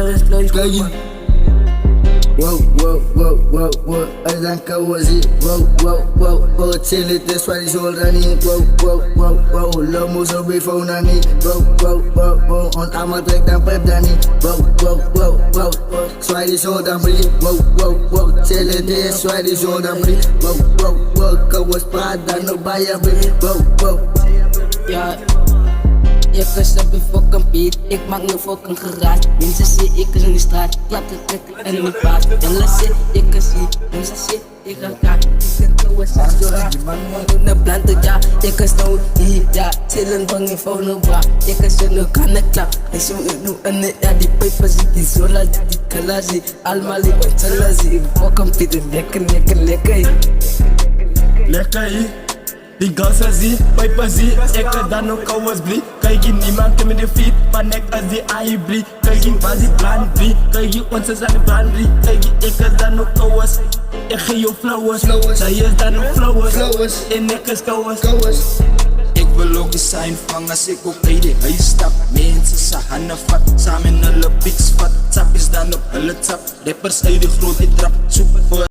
is vlees. Wow, wow, wow, wow, wow, I dan kawazi. Wow, wow, wow, wow, chill it, that's why it's all running. Wow, wow, wow, wow, low moves are before nani. Wow, wow, wow, wow, on amal break dan pep dani. Wow, wow, wow, wow, that's why it's all done free. Wow, wow, wow, chill it, that's why it's all done free. Wow, wow, wow, kawas pada no baya free. Wow, wow. Ja, ik is er voor compete, ik maak me fucking geraakt. Mensen zien ik is in de straat, klap de trekken en in mijn paard. Jongen zie ik is hier, mensen zien ik ga kaart. Ik ben toe is als door haar, man moet naar planten, ja. Ik is nou hier, ja, chillen van je phone bra. Ik is er nu kan ik klap, en zo ik doe en ja, die papers die zola, die kalazi. Allemaal ik ben chalazi, voor compete, lekker, lekker, lekker. Lekker hier. Die ganzen zie, pijpen zie, ik dan ook kouwers blie. Kijk je niemand te met de fiets, maar nek als die aai blie. Kijk je was die brand blie, kijk je ons is aan de brand blie. Kijk je ik is dan ook kouwers, ik geef je flowers. Zij is dan ook flowers, en ik is kouwers. Ik wil ook de sign vangen als ik ook bij de huis stap. Mensen zijn handen vat, samen in hulle piks vat. Tap is dan op hulle tap, rappers uit de grote trap, super voor